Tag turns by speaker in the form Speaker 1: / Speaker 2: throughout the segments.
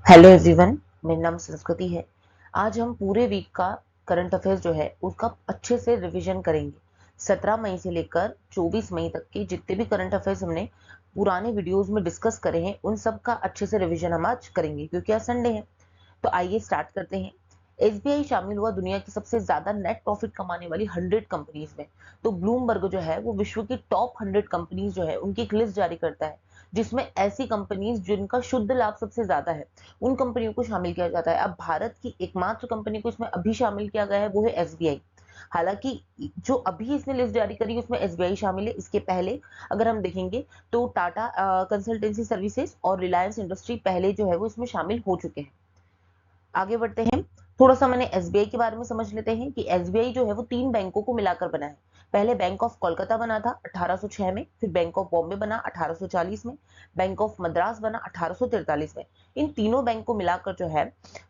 Speaker 1: Hello everyone, मेरा नाम संस्कृति है। आज हम पूरे वीक का करंट अफेयर्स जो है उसका अच्छे से रिवीजन करेंगे। 17 मई से लेकर 24 मई तक के जितने भी करंट अफेयर्स हमने पुराने वीडियोस में डिस्कस करे हैं उन सब का अच्छे से रिवीजन हम आज करेंगे क्योंकि आज संडे है। तो आइए स्टार्ट करते हैं। एसबीआई शामिल हुआ दुनिया की सबसे ज्यादा नेट प्रॉफिट कमाने वाली 100 कंपनीज में। तो ब्लूमबर्ग जो है वो विश्व की टॉप 100 कंपनीज जो है उनकी एक लिस्ट जारी करता है, जिसमें ऐसी कंपनीज जिनका शुद्ध लाभ सबसे ज्यादा है उन कंपनियों को शामिल किया जाता है। अब भारत की एकमात्र कंपनी को इसमें अभी शामिल किया गया है वो है एसबीआई। हालांकि जो अभी इसने लिस्ट जारी करी उसमें एसबीआई शामिल है। इसके पहले अगर हम देखेंगे तो टाटा कंसल्टेंसी सर्विसेज और रिलायंस इंडस्ट्री पहले जो है वो इसमें शामिल हो चुके हैं। आगे बढ़ते हैं। थोड़ा सा मैंने एसबीआई के बारे में समझ लेते हैं कि एसबीआई जो है वो 3 बैंकों को मिलाकर बना है। पहले बैंक ऑफ कोलकाता बना था 1806 में, फिर बैंक ऑफ बॉम्बे बना 1840 में, बैंक ऑफ मद्रास बना 1843 में। इन तीनों बैंक को मिलाकर जो है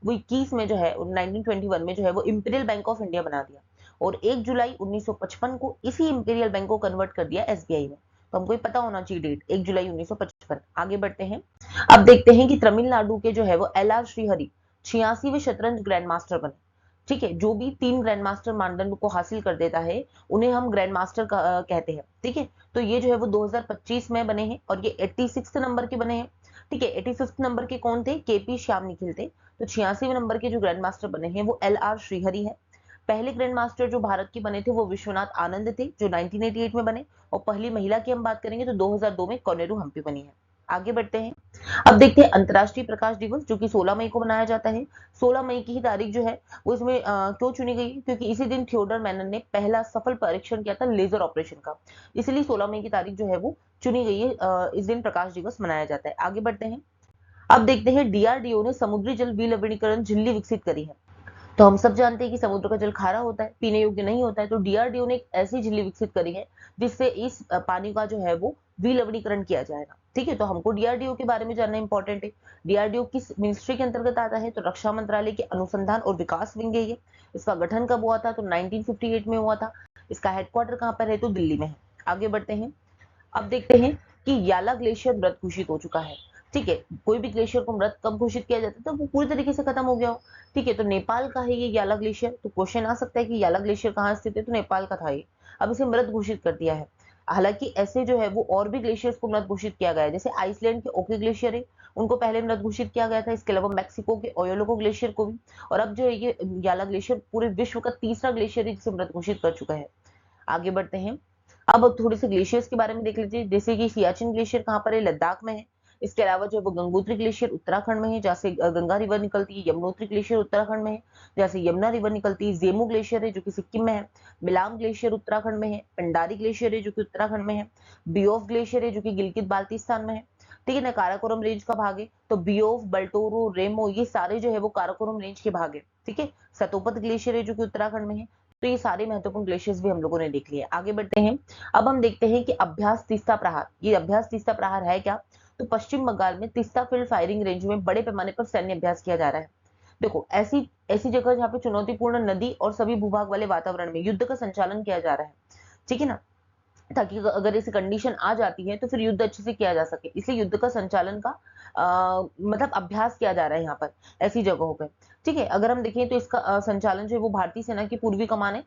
Speaker 1: वो 21 में जो है 1921 में जो है वो इंपीरियल बैंक ऑफ इंडिया बना दिया और 1 जुलाई 1955 को इसी इंपीरियल बैंक को कन्वर्ट कर दिया एसबीआई में। तो हमको ये पता होना चाहिए डेट 1 जुलाई 1955। आगे बढ़ते हैं। अब देखते हैं कि तमिलनाडु के जो है वो एल आर श्रीहरि 86वें शतरंज ग्रैंड मास्टर बने। ठीक है, जो भी 3 ग्रैंड मास्टर मानदंड को हासिल कर देता है उन्हें हम ग्रैंड मास्टर कहते हैं। ठीक है, तो ये जो है वो 2025 में बने हैं और ये 86 नंबर के बने हैं। ठीक है, 85 नंबर के कौन थे? केपी श्याम निखिल थे। तो 86वें नंबर के जो ग्रैंड मास्टर बने हैं वो एल आर श्रीहरि है। पहले ग्रैंड मास्टर जो भारत के बने थे वो विश्वनाथ आनंद थे जो 1988 में बने। और पहली महिला की हम बात करेंगे तो 2002 में कोनेरू हम्पी बनी है। आगे बढ़ते हैं। अब देखते हैं अंतर्राष्ट्रीय प्रकाश दिवस जो कि 16 मई को मनाया जाता है। 16 मई की ही तारीख जो है वो इसमें क्यों चुनी गई है? क्योंकि इसी दिन थियोडर मैनन ने पहला सफल परीक्षण किया था लेजर ऑपरेशन का। इसलिए 16 मई की तारीख जो है वो चुनी गई है। इस दिन प्रकाश दिवस मनाया जाता है। आगे बढ़ते हैं। अब देखते हैं डीआरडीओ ने समुद्री जल विलवणीकरण झिल्ली विकसित करी है। तो हम सब जानते हैं कि समुद्र का जल खारा होता है, पीने योग्य नहीं होता है। तो डीआरडीओ ने एक ऐसी झिल्ली विकसित करी है जिससे इस पानी का जो है वो विलवणीकरण किया जाएगा। ठीक है, तो हमको डीआरडीओ के बारे में जानना इंपॉर्टेंट है। डीआरडीओ किस मिनिस्ट्री के अंतर्गत आता है? तो रक्षा मंत्रालय के अनुसंधान और विकास विंग है ये। इसका गठन कब हुआ था? तो 1958 में हुआ था। इसका हेडक्वार्टर कहाँ पर है? तो दिल्ली में है। आगे बढ़ते हैं। अब देखते हैं कि याला ग्लेशियर मृत घोषित हो चुका है। ठीक है, कोई भी ग्लेशियर को मृत कब घोषित किया जाता है? तो वो पूरी तरीके से खत्म हो गया हो। ठीक है, तो नेपाल का है ये याला ग्लेशियर। तो क्वेश्चन आ सकता है कि याला ग्लेशियर कहाँ स्थित है? तो नेपाल का था ये। अब इसे मृत घोषित कर दिया है। हालांकि ऐसे जो है वो और भी ग्लेशियर्स को मृत घोषित किया गया है। जैसे आइसलैंड के ओके ग्लेशियर है, उनको पहले मृत घोषित किया गया था। इसके अलावा मैक्सिको के ओयोलोको ग्लेशियर को भी। और अब जो है ये याला ग्लेशियर पूरे विश्व का तीसरा ग्लेशियर है जिसे मृत घोषित कर चुका है। आगे बढ़ते हैं। अब थोड़े से ग्लेशियर्स के बारे में देख लीजिए। जैसे कि सियाचिन ग्लेशियर कहाँ पर है? लद्दाख में है। इसके अलावा जो है वो गंगोत्री ग्लेशियर उत्तराखंड में है जहाँ से गंगा रिवर निकलती है। यमुनोत्री ग्लेशियर उत्तराखंड में है जहाँ से यमुना रिवर निकलती है। जेमू ग्लेशियर है जो कि सिक्किम में है। मिलाम ग्लेशियर उत्तराखंड में है। पंडारी ग्लेशियर है जो कि उत्तराखंड में है। बियोफ ग्लेशियर है जो कि गिलगित बाल्टिस्तान में है। ठीक है ना, काराकोरम रेंज का भाग है। तो बियोफ, बल्टोरो, रेमो ये सारे जो है वो काराकोरम रेंज के भाग है। ठीक है, सतोपत ग्लेशियर है जो कि उत्तराखंड में है। तो ये सारे महत्वपूर्ण ग्लेशियर्स भी हम लोगों ने देख लिए। आगे बढ़ते हैं। अब हम देखते हैं कि अभ्यास तीस्ता प्रहार, ये अभ्यास तीस्ता प्रहार है क्या? तो पश्चिम बंगाल में तीस्ता फील्ड फायरिंग रेंज में बड़े पैमाने पर सैन्य अभ्यास किया जा रहा है। देखो, ऐसी ऐसी जगह जहाँ पे चुनौतीपूर्ण नदी और सभी भूभाग वाले वातावरण में युद्ध का संचालन किया जा रहा है। ठीक है ना, ताकि अगर ऐसी कंडीशन आ जाती है तो फिर युद्ध अच्छे से किया जा सके। इसलिए युद्ध का संचालन का मतलब अभ्यास किया जा रहा है यहाँ पर ऐसी जगहों पे। ठीक है, अगर हम देखें तो इसका संचालन जो है वो भारतीय सेना की पूर्वी कमान है,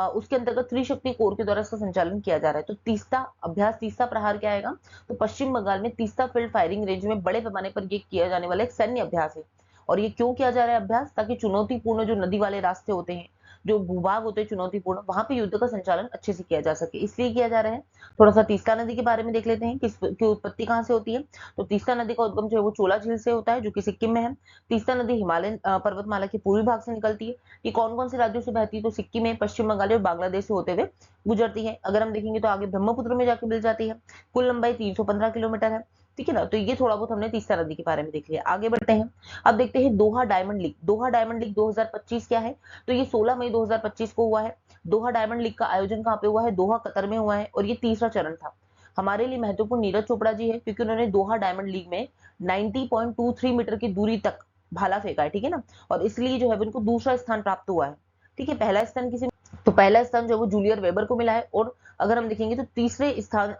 Speaker 1: उसके अंतर्गत त्रिशक्ति कोर के द्वारा इसका संचालन किया जा रहा है। तो तीस्ता अभ्यास, तीस्ता प्रहार क्या आएगा? तो पश्चिम बंगाल में तीस्ता फील्ड फायरिंग रेंज में बड़े पैमाने पर ये किया जाने वाला एक सैन्य अभ्यास है। और ये क्यों किया जा रहा है अभ्यास? ताकि चुनौतीपूर्ण जो नदी वाले रास्ते होते हैं, जो भूभाग होते हैं चुनौतीपूर्ण, वहां पे युद्ध का संचालन अच्छे से किया जा सके, इसलिए किया जा रहा है। थोड़ा सा तीस्ता नदी के बारे में देख लेते हैं कि इसकी उत्पत्ति कहाँ से होती है। तो तीस्ता नदी का उद्गम जो है वो चोला झील से होता है जो कि सिक्किम में है। तीस्ता नदी हिमालयन पर्वतमाला के पूर्वी भाग से निकलती है। ये कौन कौन से राज्यों से बहती है? तो सिक्किम में, पश्चिम बंगाल और बांग्लादेश से होते हुए गुजरती है। अगर हम देखेंगे तो आगे ब्रह्मपुत्र में जाके मिल जाती है। कुल लंबाई 315 किलोमीटर है। ठीक है ना, तो ये थोड़ा बहुत हमने तीस्ता नदी के बारे में देख लिया। आगे बढ़ते हैं। अब देखते हैं दोहा डायमंड लीग। दोहा डायमंड लीग 2025 क्या है? तो ये 16 मई 2025 को हुआ है। दोहा डायमंड लीग का आयोजन कहाँ पे हुआ है? दोहा कतर में हुआ है और ये तीसरा चरण था। हमारे लिए महत्वपूर्ण नीरज चोपड़ा जी है क्योंकि उन्होंने दोहा डायमंड लीग में 90.23 मीटर की दूरी तक भाला फेंका है। ठीक है ना, और इसलिए जो है उनको दूसरा स्थान प्राप्त हुआ है। ठीक है, पहला स्थान किसी, तो पहला स्थान जो है वो जूलियर वेबर को मिला है और अगर हम देखेंगे तो तीसरे स्थान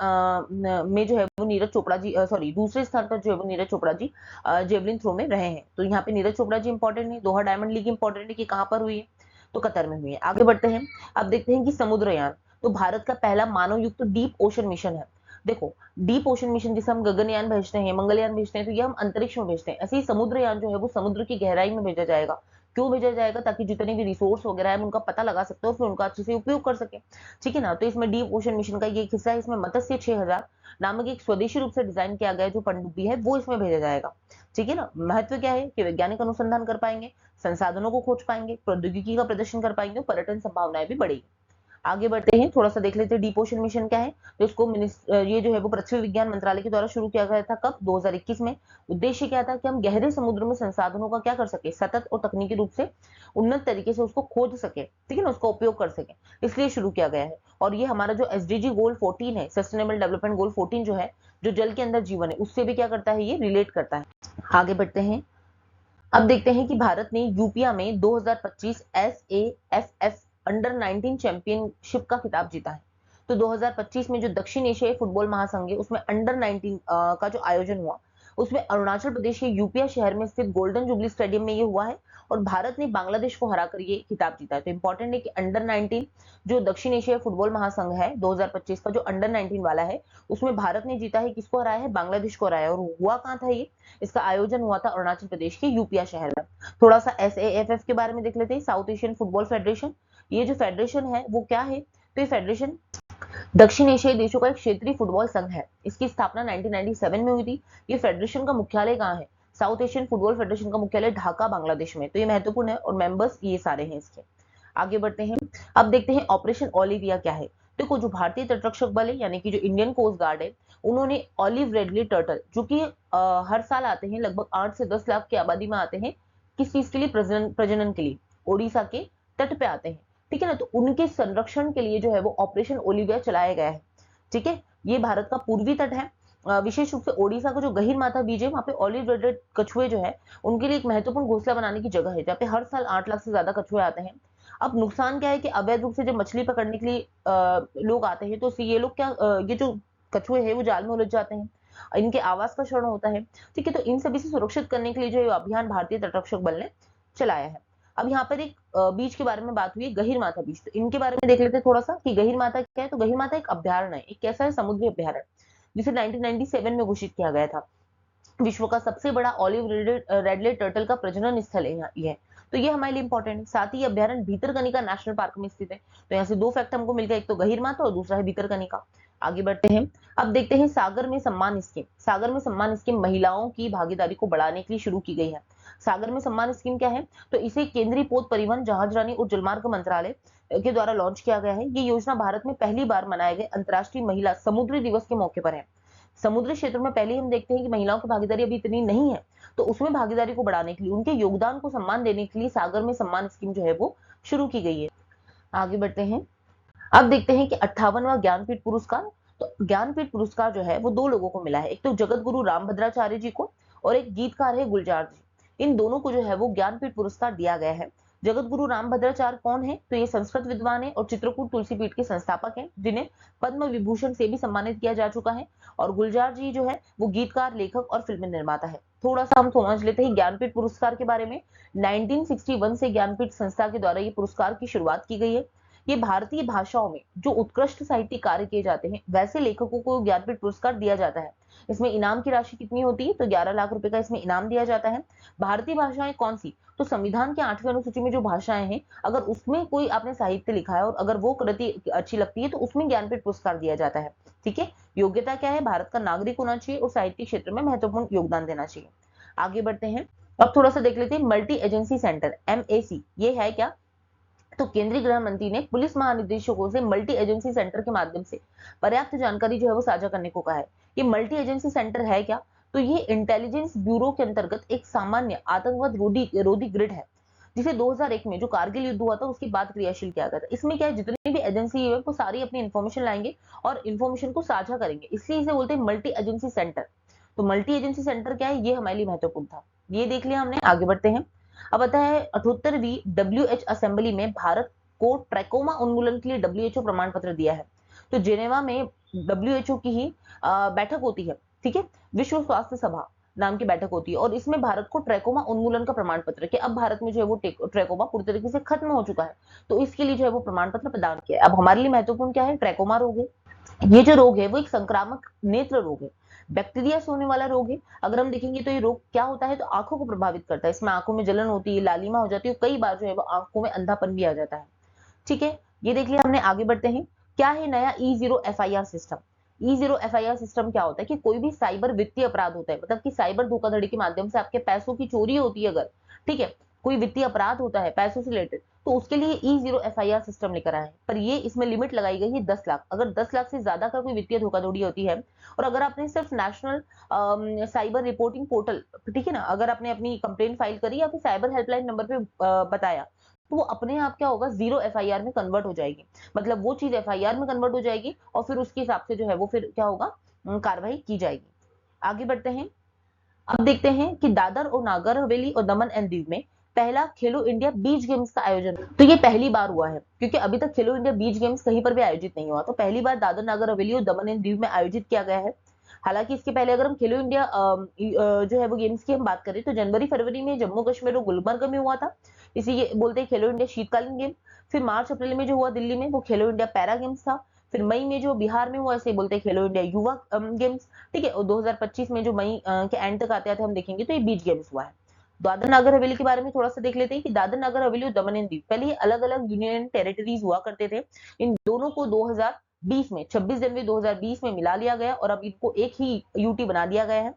Speaker 1: में जो है वो नीरज चोपड़ा जी, सॉरी दूसरे स्थान पर जो है वो नीरज चोपड़ा जी जेवलिन थ्रो में रहे हैं। तो यहाँ पे नीरज चोपड़ा जी इंपॉर्टेंट है। दोहा डायमंड लीग इंपॉर्टेंट है कि कहाँ पर हुई है, तो कतर में हुई है। आगे बढ़ते हैं, अब देखते हैं कि समुद्रयान, तो भारत का पहला मानव युक्त डीप ओशन मिशन है। देखो, डीप ओशन मिशन जिसे हम गगनयान भेजते हैं, मंगलयान भेजते हैं, तो ये हम अंतरिक्ष में भेजते हैं। ऐसे ही समुद्रयान जो है वो समुद्र की गहराई में भेजा जाएगा। क्यों भेजा जाएगा? ताकि जितने भी रिसोर्स वगैरह है उनका पता लगा सकते हो, फिर उनका अच्छे से उपयोग कर सके। ठीक है ना। तो इसमें डीप ओशन मिशन का ये एक हिस्सा है। इसमें मत्स्य 6000 नामक एक स्वदेशी रूप से डिजाइन किया गया जो पनडुब्बी है वो इसमें भेजा जाएगा। ठीक है ना। महत्व क्या है कि वैज्ञानिक अनुसंधान कर पाएंगे, संसाधनों को खोज पाएंगे, प्रौद्योगिकी का प्रदर्शन कर पाएंगे, पर्यटन संभावनाएं भी बढ़ेगी। आगे बढ़ते हैं, थोड़ा सा देख लेते हैं डीप ओशन मिशन क्या है। तो इसको ये जो है वो पृथ्वी विज्ञान मंत्रालय के द्वारा शुरू किया गया था। कब? 2021 में। उद्देश्य क्या था कि हम गहरे समुद्र में संसाधनों का क्या कर सके, सतत और तकनीकी रूप से उन्नत तरीके से उसको खोज सके, ठीक है ना, उसका उपयोग कर सके, इसलिए शुरू किया गया है। और ये हमारा जो एसडीजी गोल 14 है, सस्टेनेबल डेवलपमेंट गोल 14 जो है, जो जल के अंदर जीवन है, उससे भी क्या करता है, ये रिलेट करता है। आगे बढ़ते हैं, अब देखते हैं कि भारत ने यूपिया में 2025 SAFF अंडर 19 चैंपियनशिप का खिताब जीता है। तो 2025 में जो दक्षिण एशियाई फुटबॉल महासंघ है उसमें अंडर 19 का जो आयोजन हुआ, उसमें अरुणाचल प्रदेश के यूपिया शहर में स्थित गोल्डन जुबली स्टेडियम में ये हुआ है। और भारत ने बांग्लादेश को हराकर ये खिताब जीता है। तो इंपॉर्टेंट है कि अंडर 19 जो दक्षिण एशियाई फुटबॉल महासंघ है 2025 का, जो अंडर 19 वाला है, उसमें भारत ने जीता है। किसको हराया है? बांग्लादेश को हराया। और हुआ कहाँ था ये? इसका आयोजन हुआ था अरुणाचल प्रदेश के यूपिया शहर में। थोड़ा सा SAFF के बारे में देख लेते हैं, साउथ एशियन फुटबॉल फेडरेशन। ये जो फेडरेशन है वो क्या है? तो ये फेडरेशन दक्षिण एशियाई देशों का एक क्षेत्रीय फुटबॉल संघ है। इसकी स्थापना 1997 में हुई थी। ये फेडरेशन का मुख्यालय कहाँ है? साउथ एशियन फुटबॉल फेडरेशन का मुख्यालय ढाका, बांग्लादेश में। तो ये महत्वपूर्ण है और मेंबर्स ये सारे हैं इसके। आगे बढ़ते हैं, अब देखते हैं ऑपरेशन ओलिविया क्या है। देखो, जो भारतीय तटरक्षक बल है यानी कि जो इंडियन कोस्ट गार्ड है, उन्होंने ऑलिव रेडली टर्टल, जो कि हर साल आते हैं, लगभग 8 से 10 लाख की आबादी में आते हैं। किस चीज के लिए? प्रजनन के लिए। ओडिशा के तट पे आते हैं, ठीक है ना। तो उनके संरक्षण के लिए जो है वो ऑपरेशन ओलिविया चलाया गया है। ठीक है, ये भारत का पूर्वी तट है। विशेष रूप से ओडिशा का जो गहीरमाथा बीच है, वहां पे ऑलिव रेडेड कछुए जो है उनके लिए एक महत्वपूर्ण घोंसला बनाने की जगह है, जहाँ पे हर साल 8 लाख से ज्यादा कछुए आते हैं। अब नुकसान क्या है कि अवैध रूप से जब मछली पकड़ने के लिए लोग आते हैं, तो ये लोग क्या, ये जो कछुए हैं वो जाल में उलझ जाते हैं, इनके आवास का क्षरण होता है। ठीक है, तो इन सभी से सुरक्षित करने के लिए जो अभियान भारतीय तटरक्षक बल ने चलाया है। अब यहाँ पर एक बीच के बारे में बात हुई है, गहीरमाथा बीच। तो इनके बारे में देख लेते हैं थोड़ा सा कि गहीरमाथा क्या है। तो गहीरमाथा एक अभ्यारण्य है, एक कैसा है, समुद्री अभ्यारण्य, जिसे 1997 में घोषित किया गया था। विश्व का सबसे बड़ा ऑलिव रेडलेट टर्टल का प्रजनन स्थल है ये। तो ये हमारे लिए इंपॉर्टेंट है। साथ ही अभ्यारण्य भीतरकनिका नेशनल पार्क में स्थित है। तो यहाँ से दो फैक्ट हमको मिल गया, एक तो गहीरमाथा और दूसरा है भीतरकनिका। आगे बढ़ते हैं, अब देखते हैं सागर में सम्मान स्कीम। सागर में सम्मान स्कीम महिलाओं की भागीदारी को बढ़ाने के लिए शुरू की गई है। सागर में सम्मान स्कीम क्या है? तो इसे केंद्रीय पोत परिवहन, जहाजरानी और जलमार्ग मंत्रालय के द्वारा लॉन्च किया गया है। ये योजना भारत में पहली बार मनाए गए अंतर्राष्ट्रीय महिला समुद्री दिवस के मौके पर है। समुद्री क्षेत्र में पहले हम देखते हैं कि महिलाओं की भागीदारी अभी इतनी नहीं है, तो उसमें भागीदारी को बढ़ाने के लिए, उनके योगदान को सम्मान देने के लिए सागर में सम्मान स्कीम जो है वो शुरू की गई है। आगे बढ़ते हैं, अब देखते हैं कि 58वां ज्ञानपीठ पुरस्कार। तो ज्ञानपीठ पुरस्कार जो है वो दो लोगों को मिला है, एक तो जगत गुरु रामभद्राचार्य जी को और एक गीतकार है गुलजार जी। इन दोनों को जो है वो ज्ञानपीठ पुरस्कार दिया गया है। जगत गुरु रामभद्राचार्य कौन है? तो ये संस्कृत विद्वान है और चित्रकूट तुलसी पीठ के संस्थापक हैं, जिन्हें पद्म विभूषण से भी सम्मानित किया जा चुका है। और गुलजार जी जो है वो गीतकार, लेखक और फिल्म निर्माता है। थोड़ा सा हम समझ लेते हैं ज्ञानपीठ पुरस्कार के बारे में। 1961 से ज्ञानपीठ संस्था के द्वारा ये पुरस्कार की शुरुआत की गई है। ये भारतीय भाषाओं में जो उत्कृष्ट साहित्यिक कार्य किए जाते हैं वैसे लेखकों को ज्ञानपीठ पुरस्कार दिया जाता है। इसमें इनाम की राशि कितनी होती है? तो 11 लाख रुपए का इसमें इनाम दिया जाता है। भारतीय भाषाएं कौन सी? तो संविधान के 8वीं अनुसूची में जो भाषाएं हैं, अगर उसमें कोई आपने साहित्य लिखा है और अगर वो कृति अच्छी लगती है तो उसमें ज्ञानपीठ पुरस्कार दिया जाता है। ठीक है, योग्यता क्या है? भारत का नागरिक होना चाहिए और साहित्यिक क्षेत्र में महत्वपूर्ण योगदान देना चाहिए। आगे बढ़ते हैं, अब थोड़ा सा देख लेते हैं मल्टी एजेंसी सेंटर, MAC, ये है क्या? तो केंद्रीय गृह मंत्री ने पुलिस महानिदेशकों से मल्टी एजेंसी सेंटर के माध्यम से पर्याप्त जानकारी जो है वो साझा करने को कहा है। ये मल्टी एजेंसी सेंटर है क्या? तो ये इंटेलिजेंस ब्यूरो के अंतर्गत एक सामान्य आतंकवाद रोधी ग्रिड है, जिसे 2001 में जो कारगिल युद्ध हुआ था उसके बाद क्रियाशील किया गया था। इसमें क्या है, जितनी भी एजेंसी है वो सारी अपनी इन्फॉर्मेशन लाएंगे और इन्फॉर्मेशन को साझा करेंगे, इसलिए इसे बोलते हैं मल्टी एजेंसी सेंटर। तो मल्टी एजेंसी सेंटर क्या है, ये हमारे लिए महत्वपूर्ण था। ये देख लिया हमने। आगे बढ़ते हैं, अब आता है 78वीं WH असेंबली में भारत को ट्रैकोमा उन्मूलन के लिए WHO प्रमाण पत्र दिया है। तो जेनेवा में WHO की ही बैठक होती है, ठीक है, विश्व स्वास्थ्य सभा नाम की बैठक होती है, और इसमें भारत को ट्रैकोमा उन्मूलन का प्रमाण पत्र, कि अब भारत में जो है वो ट्रैकोमा पूरी तरीके से खत्म हो चुका है, तो इसके लिए जो है वो प्रमाण पत्र प्रदान किया है। अब हमारे लिए महत्वपूर्ण क्या है, ट्रैकोमा रोग है। ये जो रोग है वो एक संक्रामक नेत्र रोग है, बैक्टीरिया से होने वाला रोग है। अगर हम देखेंगे तो ये रोग क्या होता है, तो आंखों को प्रभावित करता है, इसमें आंखों में जलन होती है, लालिमा हो जाती है, कई बार जो है वो आंखों में अंधापन भी आ जाता है, ठीक है। ये देख लिया हमने, आगे बढ़ते हैं। क्या है नया E0 FIR system. E0 FIR system क्या होता है कि कोई भी साइबर वित्तीय अपराध होता है, मतलब कि साइबर धोखाधड़ी के माध्यम से आपके पैसों की चोरी होती है अगर, ठीक है, कोई वित्तीय अपराध होता है पैसों से रिलेटेड, तो उसके लिए E0 FIR सिस्टम लेकर आए हैं। पर ये इसमें लिमिट लगाई गई है 10 लाख। अगर 10 लाख से ज्यादा का कोई वित्तीय धोखाधड़ी होती है, और अगर आपने सिर्फ नेशनल साइबर रिपोर्टिंग पोर्टल, ठीक है ना, अगर आपने अपनी कंप्लेंट फाइल करी या फिर साइबर हेल्पलाइन नंबर पे बताया, तो वो अपने आप क्या होगा, 0 FIR में कन्वर्ट हो जाएगी, मतलब वो चीज FIR में कन्वर्ट हो जाएगी, और फिर उसके हिसाब से जो है वो फिर क्या होगा, कार्रवाई की जाएगी। आगे बढ़ते हैं। अब देखते हैं कि दादर और नागर हवेली और दमन एंड दीव में पहला खेलो इंडिया बीच गेम्स का आयोजन, तो ये पहली बार हुआ है, क्योंकि अभी तक खेलो इंडिया बीच गेम्स कहीं पर भी आयोजित नहीं हुआ, तो पहली बार दादर नागर हवेली और दमन एंड दीव में आयोजित किया गया है। हालांकि इसके पहले अगर हम खेलो इंडिया जो है वो गेम्स की हम बात करें, तो जनवरी फरवरी में जम्मू कश्मीर और गुलमर्ग में हुआ था, इसी ये बोलते हैं खेलो इंडिया शीतकालीन गेम। फिर मार्च अप्रैल में जो हुआ दिल्ली में, वो खेलो इंडिया पैरा गेम्स था। फिर मई में जो बिहार में हुआ, इसे बोलते हैं खेलो इंडिया युवा गेम्स, ठीक है। और 2025 में जो मई के एंड तक आते आते हम देखेंगे तो ये बीच गेम्स हुआ है। दादर नागर हवेली के बारे में थोड़ा सा देख लेते हैं कि दादर नागर हवेली और दमन एंड दीव पहले ये अलग अलग यूनियन टेरिटरीज हुआ करते थे। इन दोनों को 2020 में 26 जनवरी 2020 में मिला लिया गया, और अब इनको एक ही यूटी बना दिया गया है,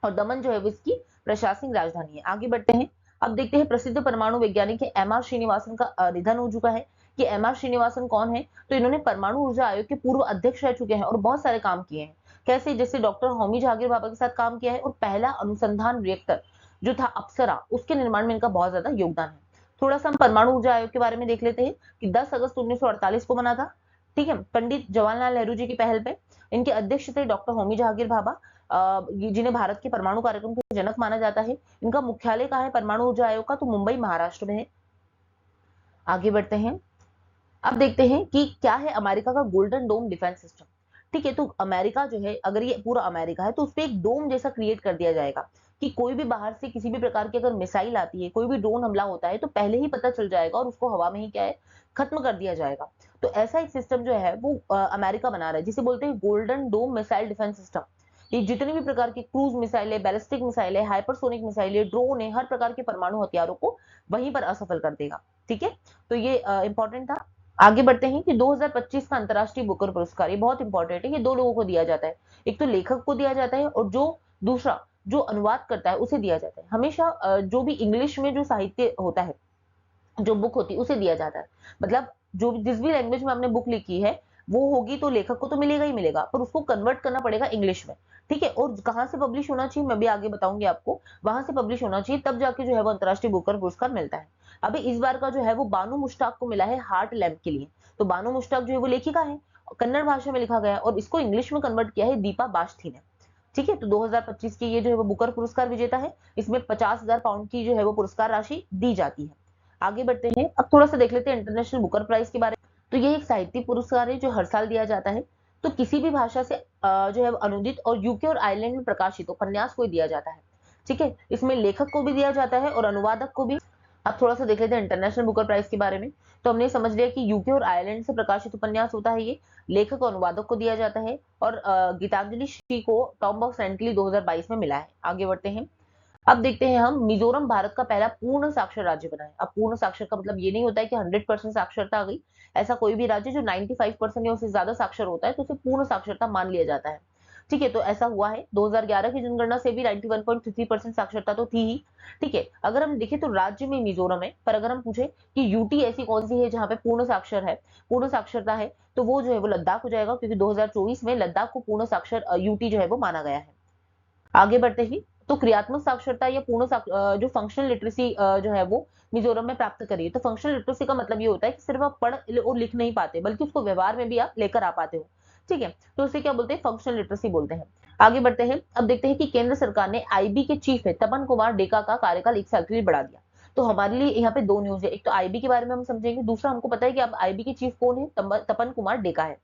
Speaker 1: और दमन जो है वो इसकी प्रशासनिक राजधानी है। आगे बढ़ते हैं। अब देखते हैं, प्रसिद्ध परमाणु वैज्ञानिक MR श्रीनिवासन का निधन हो चुका है। कि MR श्रीनिवासन कौन है, तो इन्होंने परमाणु ऊर्जा आयोग के पूर्व अध्यक्ष रह चुके हैं और बहुत सारे काम किए हैं। कैसे, जैसे डॉक्टर होमी जहांगीर भाभा के साथ काम किया है, और पहला अनुसंधान रिएक्टर जो था अप्सरा, उसके निर्माण में इनका बहुत ज्यादा योगदान है। थोड़ा सा हम परमाणु ऊर्जा आयोग के बारे में देख लेते हैं कि 10 अगस्त 1948 को बना था, ठीक है, पंडित जवाहरलाल नेहरू जी की पहल पे। इनके अध्यक्ष थे डॉक्टर होमी जहांगीर भाभा, जिन्हें भारत के परमाणु कार्यक्रम के जनक माना जाता है। इनका मुख्यालय कहाँ है परमाणु ऊर्जा आयोग का, तो मुंबई महाराष्ट्र में है। आगे बढ़ते हैं। अब देखते हैं कि क्या है अमेरिका का गोल्डन डोम डिफेंस सिस्टम। ठीक है, तो अमेरिका जो है, अगर ये पूरा अमेरिका है तो उस पर एक डोम जैसा क्रिएट कर दिया जाएगा, कि कोई भी बाहर से किसी भी प्रकार की अगर मिसाइल आती है, कोई भी ड्रोन हमला होता है, तो पहले ही पता चल जाएगा और उसको हवा में ही क्या है, खत्म कर दिया जाएगा। तो ऐसा एक सिस्टम जो है वो अमेरिका बना रहा है, जिसे बोलते हैं golden dome missile defence system. ये जितने भी प्रकार की क्रूज मिसाइल है, बैलिस्टिक मिसाइल है, हाइपरसोनिक मिसाइल है, ड्रोन है, हर प्रकार के परमाणु हथियारों को वहीं पर असफल कर देगा। ठीक है, तो ये इंपॉर्टेंट था। आगे बढ़ते हैं कि 2025 का अंतरराष्ट्रीय बुकर पुरस्कार, ये बहुत इंपॉर्टेंट है, ये दो लोगों को दिया जाता है। एक तो लेखक को दिया जाता है, और जो दूसरा जो अनुवाद करता है उसे दिया जाता है। हमेशा जो भी इंग्लिश में जो साहित्य होता है, जो बुक होती है, उसे दिया जाता है। मतलब जो जिस भी लैंग्वेज में आपने बुक लिखी है वो होगी, तो लेखक को तो मिलेगा ही मिलेगा, पर उसको कन्वर्ट करना पड़ेगा इंग्लिश में। ठीक है, और कहाँ से पब्लिश होना चाहिए मैं भी आगे बताऊंगी आपको, वहां से पब्लिश होना चाहिए, तब जाके जो है वो अंतरराष्ट्रीय बुकर पुरस्कार मिलता है। अभी इस बार का जो है वो बानू मुश्ताक को मिला है हार्ट लैम्प के लिए। तो बानू मुश्ताक जो है वो लेखिका है, कन्नड़ भाषा में लिखा गया, और इसको इंग्लिश में कन्वर्ट किया है दीपा बास्ठी ने। ठीक है, तो 2025 की ये जो है वो बुकर पुरस्कार विजेता है। इसमें 50,000 पाउंड की जो है वो पुरस्कार राशि दी जाती है। आगे बढ़ते हैं। अब थोड़ा सा देख लेते हैं इंटरनेशनल बुकर प्राइज के बारे में। तो ये एक साहित्य पुरस्कार है जो हर साल दिया जाता है। तो किसी भी भाषा से जो है अनुदित और यूके और आयरलैंड में प्रकाशित उपन्यास को दिया जाता है। ठीक है, इसमें लेखक को भी दिया जाता है और अनुवादक को भी। अब थोड़ा सा देख लेते हैं इंटरनेशनल बुकर प्राइज के बारे में। तो हमने समझ लिया कि यूके और आयरलैंड से प्रकाशित उपन्यास होता है, ये लेखक और अनुवादक को दिया जाता है, और गीतांजलि श्री को टॉम ऑफ सेंटली 2022 में मिला है। आगे बढ़ते हैं। अब देखते हैं हम, मिजोरम भारत का पहला पूर्ण साक्षर राज्य बना है। अब पूर्ण साक्षर का मतलब ये नहीं होता है कि 100% साक्षरता आ गई। ऐसा कोई भी राज्य जो 95% या उससे ज्यादा साक्षर होता है तो उसे पूर्ण साक्षरता मान लिया जाता है। ठीक है, तो ऐसा हुआ है। 2011 की जनगणना से भी 91.33% साक्षरता तो थी ही। ठीक है, अगर हम देखें तो राज्य में मिजोरम है, पर अगर हम पूछे कि यूटी ऐसी कौन सी है जहां पे पूर्ण साक्षर है, पूर्ण साक्षरता है, तो वो जो है वो लद्दाख हो जाएगा, क्योंकि 2024 में लद्दाख को पूर्ण साक्षर यूटी जो है वो माना गया है। आगे बढ़ते ही। तो क्रियात्मक साक्षरता या जो फंक्शनल लिटरेसी जो है वो मिजोरम में प्राप्त करिए। तो फंक्शनल लिटरेसी का मतलब ये होता है कि सिर्फ आप पढ़ और लिख नहीं पाते, बल्कि उसको व्यवहार में भी आप लेकर आ पाते हो। ठीक है, तो उसे क्या बोलते हैं, फंक्शनल लिटरेसी बोलते हैं। आगे बढ़ते हैं। अब देखते हैं कि केंद्र सरकार ने आईबी के चीफ है तपन कुमार डेका का कार्यकाल 1 साल के लिए बढ़ा दिया। तो हमारे लिए यहाँ पे दो न्यूज है, एक तो आईबी के बारे में हम समझेंगे, दूसरा हमको पता है कि अब आईबी के चीफ कौन है, तपन कुमार डेका है।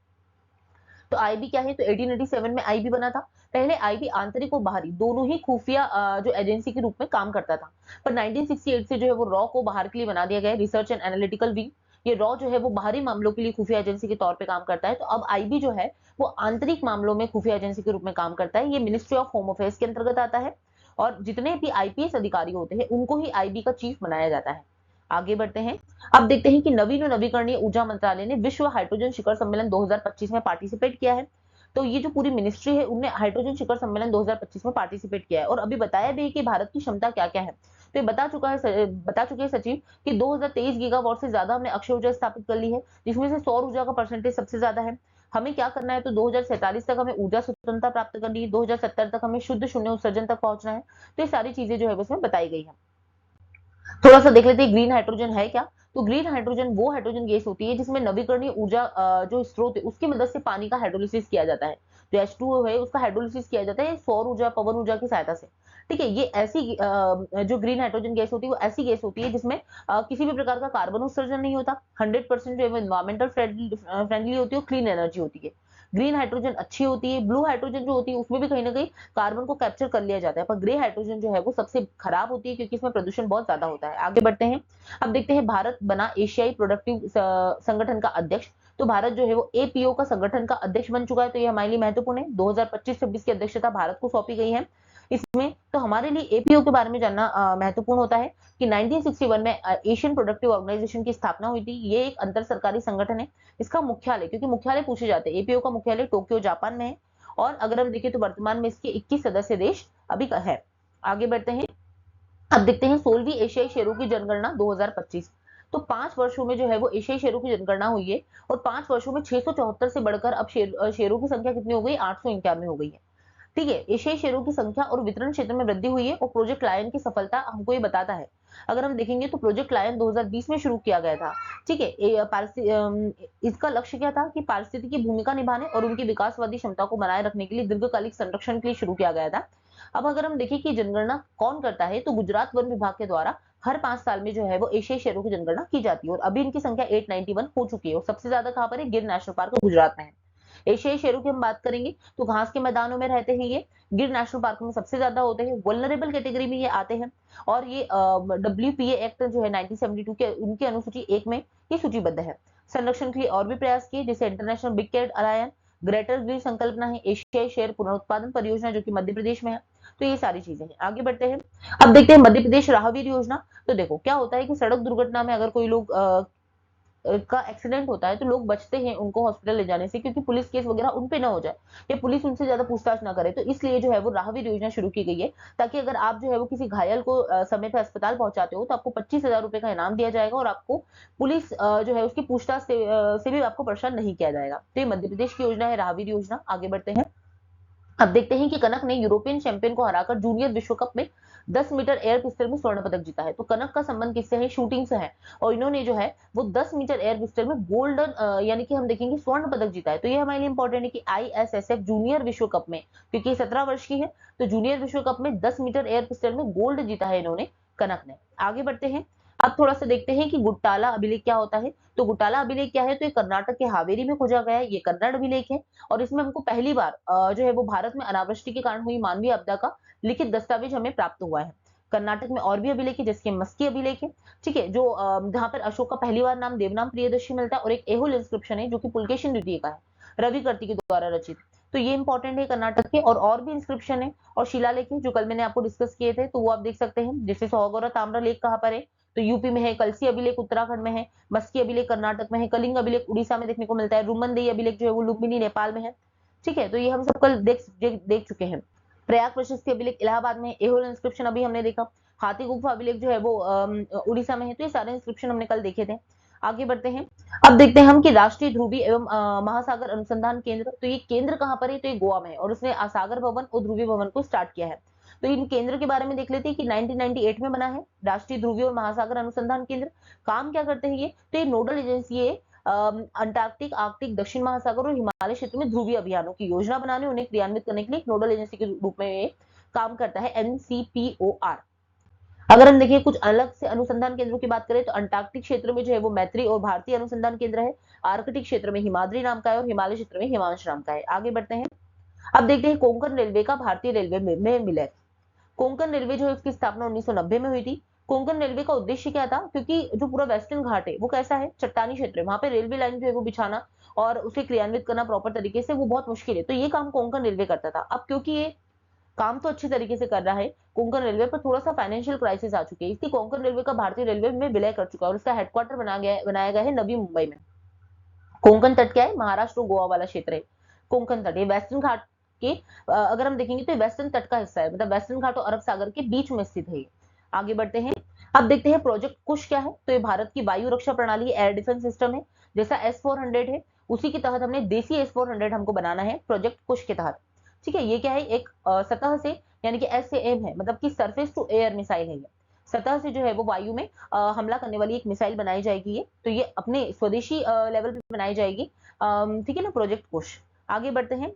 Speaker 1: तो आईबी क्या है, तो 1887 में आईबी बना था। पहले आईबी आंतरिक और बाहरी दोनों ही खुफिया जो एजेंसी के रूप में काम करता था, पर 1968 से जो है वो रॉ को बाहर के लिए बना दिया गया है, रिसर्च एंड एनालिटिकल विंग। ये रॉ जो है वो बाहरी मामलों के लिए खुफिया एजेंसी के तौर पे काम करता है, तो अब आईबी जो है वो आंतरिक मामलों में खुफिया एजेंसी के रूप में काम करता है। ये मिनिस्ट्री ऑफ होम अफेयर्स के अंतर्गत आता है, और जितने भी आईपीएस अधिकारी होते हैं उनको ही आईबी का चीफ बनाया जाता है। आगे बढ़ते हैं। अब देखते हैं कि नवीन और नवीकरणीय ऊर्जा मंत्रालय ने विश्व हाइड्रोजन शिखर सम्मेलन 2025 में पार्टिसिपेट किया है। तो ये जो पूरी मिनिस्ट्री है उनने हाइड्रोजन शिखर सम्मेलन 2025 में पार्टिसिपेट किया है, और अभी बताया भी है कि भारत की क्षमता क्या क्या है। तो ये बता चुके हैं सचिव कि 2023 गीगावाट से ज्यादा हमने अक्षय ऊर्जा स्थापित कर ली है, जिसमें से सौर ऊर्जा का परसेंटेज सबसे ज्यादा है। हमें क्या करना है, तो 2047 तक हमें ऊर्जा स्वतंत्रता प्राप्त करनी है, 2070 तक हमें शुद्ध शून्य उत्सर्जन तक पहुंचना है। तो ये सारी चीजें जो है उसमें बताई गई है। थोड़ा सा देख लेते हैं ग्रीन हाइड्रोजन है क्या। तो ग्रीन हाइड्रोजन वो हाइड्रोजन गैस होती है जिसमें नवीकरणीय ऊर्जा जो स्रोत है उसकी मदद से पानी का हाइड्रोलिसिस किया जाता है। जो H2O है उसका हाइड्रोलिसिस किया जाता है सौर ऊर्जा पवन ऊर्जा की सहायता से। ठीक है, ये ऐसी जो ग्रीन हाइड्रोजन गैस होती है वो ऐसी गैस होती है जिसमें किसी भी प्रकार का कार्बन उत्सर्जन नहीं होता, 100% जो है एनवायरमेंटल फ्रेंडली होती है, क्लीन एनर्जी होती है। ग्रीन हाइड्रोजन अच्छी होती है। ब्लू हाइड्रोजन जो होती है उसमें भी कहीं ना कहीं कार्बन को कैप्चर कर लिया जाता है, पर ग्रे हाइड्रोजन जो है वो सबसे खराब होती है क्योंकि इसमें प्रदूषण बहुत ज्यादा होता है। आगे बढ़ते हैं। अब देखते हैं भारत बना एशियाई प्रोडक्टिव संगठन का अध्यक्ष। तो भारत जो है वो एपीओ का संगठन का अध्यक्ष बन चुका है, तो ये हमारे लिए महत्वपूर्ण है। 2025-26 की अध्यक्षता भारत को सौंपी गई है इसमें। तो हमारे लिए एपीओ के बारे में जानना महत्वपूर्ण होता है कि 1961 में एशियन प्रोडक्टिव ऑर्गेनाइजेशन की स्थापना हुई थी। ये एक अंतर सरकारी संगठन है। इसका मुख्यालय, क्योंकि मुख्यालय पूछे जाते हैं, एपीओ का मुख्यालय टोक्यो जापान में है। और अगर हम देखें तो वर्तमान में इसके 21 सदस्य देश अभी है। आगे बढ़ते हैं। अब देखते हैं 16वीं एशियाई शेरों की जनगणना 2025। तो 5 वर्षों में जो है वो एशियाई शेरों की जनगणना हुई है, और 5 वर्षों में 674 से बढ़कर अब शेरों की संख्या कितनी हो गई, 891 हो गई है। ठीक है, एशियाई शेरों की संख्या और वितरण क्षेत्र में वृद्धि हुई है, और प्रोजेक्ट लायन की सफलता हमको ये बताता है। अगर हम देखेंगे तो प्रोजेक्ट लायन 2020 में शुरू किया गया था। ठीक है, इसका लक्ष्य क्या था कि पारिस्थितिकी की भूमिका निभाने और उनकी विकासवादी क्षमता को बनाए रखने के लिए दीर्घकालिक संरक्षण के लिए शुरू किया गया था। अब अगर हम देखें कि जनगणना कौन करता है, तो गुजरात वन विभाग के द्वारा हर 5 साल में जो है वो एशियाई शेरों की जनगणना की जाती है, और अभी इनकी संख्या 891 हो चुकी है, और सबसे ज्यादा कहां पर है, गिर नेशनल पार्क गुजरात में है। एशियाई शेरों की हम बात करेंगे तो घास के मैदानों में रहते हैं ये, गिर नेशनल पार्क में सबसे ज्यादा होते हैं, वल्नरेबल कैटेगरी में ये आते हैं। और ये WPA एक्ट जो है 1972 के उनकी अनुसूची 1 में ये सूचीबद्ध है। संरक्षण के लिए और भी प्रयास किए, जैसे international big cat alliance, greater green संकल्पना है, एशियाई शेर पुनरुत्पादन परियोजना जो कि मध्य प्रदेश में है। तो ये सारी चीजें हैं। आगे बढ़ते हैं। अब देखते हैं मध्य प्रदेश राहवीर योजना। तो देखो क्या होता है कि सड़क दुर्घटना में अगर कोई लोग का एक्सीडेंट होता है तो लोग बचते हैं उनको हॉस्पिटल ले जाने से, क्योंकि पुलिस केस वगैरह उन पे ना हो जाए, या पुलिस उनसे ज्यादा पूछताछ ना करे। तो इसलिए जो है वो राहवीर योजना शुरू की गई है, ताकि अगर आप जो है वो किसी घायल को समय पे अस्पताल पहुंचाते हो तो आपको 25,000 रुपए का इनाम दिया जाएगा, और आपको पुलिस जो है उसकी पूछताछ से भी आपको परेशान नहीं किया जाएगा। तो ये मध्य प्रदेश की योजना है राहवीर योजना। आगे बढ़ते हैं। अब देखते हैं कि कनक ने यूरोपियन चैंपियन को हराकर जूनियर विश्व कप में 10 मीटर एयर पिस्टल में स्वर्ण पदक जीता है। तो कनक का संबंध किससे है, शूटिंग से है, और इन्होंने जो है वो 10 मीटर एयर पिस्टल में गोल्डन यानी कि हम देखेंगे स्वर्ण पदक जीता है। तो ये हमारे लिए इंपॉर्टेंट है कि ISSF जूनियर विश्व कप में, क्योंकि 17 वर्ष की है, तो जूनियर विश्व कप में 10 मीटर एयर पिस्टल में गोल्ड जीता है इन्होंने, कनक ने। आगे बढ़ते हैं। अब थोड़ा सा देखते हैं कि गुट्टाला अभिलेख क्या होता है। तो गुट्टाला अभिलेख क्या है, तो ये कर्नाटक के हावेरी में खोजा गया है, ये कन्नड़ अभिलेख है, और इसमें हमको पहली बार जो है वो भारत में अनावृष्टि के कारण हुई मानवीय आपदा का लिखित दस्तावेज हमें प्राप्त हुआ है। कर्नाटक में और भी अभिलेख है, जैसे मस्की अभिलेख है। ठीक है, जो जहां पर अशोक का पहली बार नाम देवनाम प्रियदर्शी मिलता है, और एक एहोल इंस्क्रिप्शन है जो कि पुलकेशिन द्वितीय का है, रवि कर्ती के द्वारा रचित। तो ये इंपॉर्टेंट है कर्नाटक के, और भी इंस्क्रिप्शन है और शिलालेख है जो कल मैंने आपको डिस्कस किए थे, तो वो आप देख सकते हैं। जैसे सौगौरा ताम्र लेख कहाँ पर है, तो यूपी में है। कलसी अभिलेख उत्तराखंड में है। मस्की अभिलेख कर्नाटक में है। कलिंग अभिलेख उड़ीसा में देखने को मिलता है। रुमनदेही अभिलेख जो है वो लुम्बिनी नेपाल में है। ठीक है, तो ये हम सब कल देख चुके हैं। प्रयाग प्रशस्ति अभिलेख इलाहाबाद में, एहोल इंस्क्रिप्शन अभी हमने देखा। हाथी गुफा अभिलेख जो है वो उड़ीसा में है। तो ये सारे इंस्क्रिप्शन हमने कल देखे थे। आगे बढ़ते हैं। अब देखते हैं हम कि राष्ट्रीय ध्रुवी एवं महासागर अनुसंधान केंद्र, तो ये केंद्र कहाँ पर है, तो ये गोवा में है, और उसने सागर भवन और ध्रुवीय भवन को स्टार्ट किया है। तो इन केंद्र के बारे में देख लेते हैं कि 1998 में बना है राष्ट्रीय ध्रुवीय और महासागर अनुसंधान केंद्र। काम क्या करते हैं ये, तो ये नोडल एजेंसी है अंटार्कटिक, आर्कटिक, दक्षिण महासागर और हिमालय क्षेत्र में ध्रुवीय अभियानों की योजना बनाने, उन्हें क्रियान्वित करने के लिए एक नोडल एजेंसी के रूप में काम करता है, NCPOR। अगर हम देखिए कुछ अलग से अनुसंधान केंद्रों की बात करें तो अंटार्कटिक क्षेत्र में जो है वो मैत्री और भारतीय अनुसंधान केंद्र है, आर्कटिक क्षेत्र में हिमाद्री नाम का है और हिमालय क्षेत्र में हिमांश नाम का है। आगे बढ़ते हैं, अब देखते हैं कोंकण रेलवे का भारतीय रेलवे में विलय। कोंकण रेलवे जो है उसकी स्थापना 1990 में हुई थी। कोंकण रेलवे का उद्देश्य क्या था, क्योंकि जो पूरा वेस्टर्न घाट है वो कैसा है, चट्टानी क्षेत्र है, वहां पे रेलवे लाइन जो है वो बिछाना और उसे क्रियान्वित करना प्रॉपर तरीके से वो बहुत मुश्किल है, तो ये काम कोंकण रेलवे करता था। अब क्योंकि ये काम तो अच्छे तरीके से कर रहा है कोंकण रेलवे, पर थोड़ा सा फाइनेंशियल क्राइसिस आ चुकी है, इसलिए कोंकण रेलवे का भारतीय रेलवे में विलय कर चुका है और इसका हेडक्वार्टर बनाया गया है नवी मुंबई में। कोंकण तट क्या है, महाराष्ट्र और गोवा वाला क्षेत्र है कोंकण तट। ये वेस्टर्न घाट के अगर हम देखेंगे तो वेस्टर्न तट का हिस्सा है, मतलब वेस्टर्न घाट और अरब सागर के बीच में स्थित है। आगे बढ़ते हैं, अब देखते हैं प्रोजेक्ट कुश क्या है। तो ये भारत की वायु रक्षा प्रणाली एयर डिफेंस सिस्टम है, जैसा S-400 है उसी के तहत हमने देसी S-400 हमको बनाना है प्रोजेक्ट कुश के तहत। ठीक है, ये क्या है, एक सतह से यानी कि SAM है, मतलब कि सरफेस टू एयर मिसाइल है। ये सतह से जो है वो वायु में हमला करने वाली एक मिसाइल बनाई जाएगी। ये तो ये अपने स्वदेशी लेवल पे बनाई जाएगी। ठीक है ना, प्रोजेक्ट कुश। आगे बढ़ते हैं,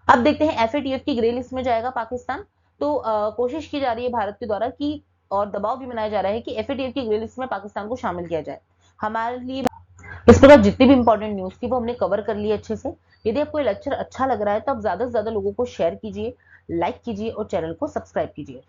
Speaker 1: अब देखते हैं FATF की ग्रे लिस्ट में जाएगा पाकिस्तान। तो कोशिश की जा रही है भारत के द्वारा कि, और दबाव भी बनाया जा रहा है कि FATF की ग्रे लिस्ट में पाकिस्तान को शामिल किया जाए। हमारे लिए इस प्रकार जितनी भी इंपॉर्टेंट न्यूज थी वो हमने कवर कर ली अच्छे से। यदि आपको ये लेक्चर अच्छा लग रहा है तो आप ज्यादा से ज्यादा लोगों को शेयर कीजिए, लाइक कीजिए और चैनल को सब्सक्राइब कीजिए।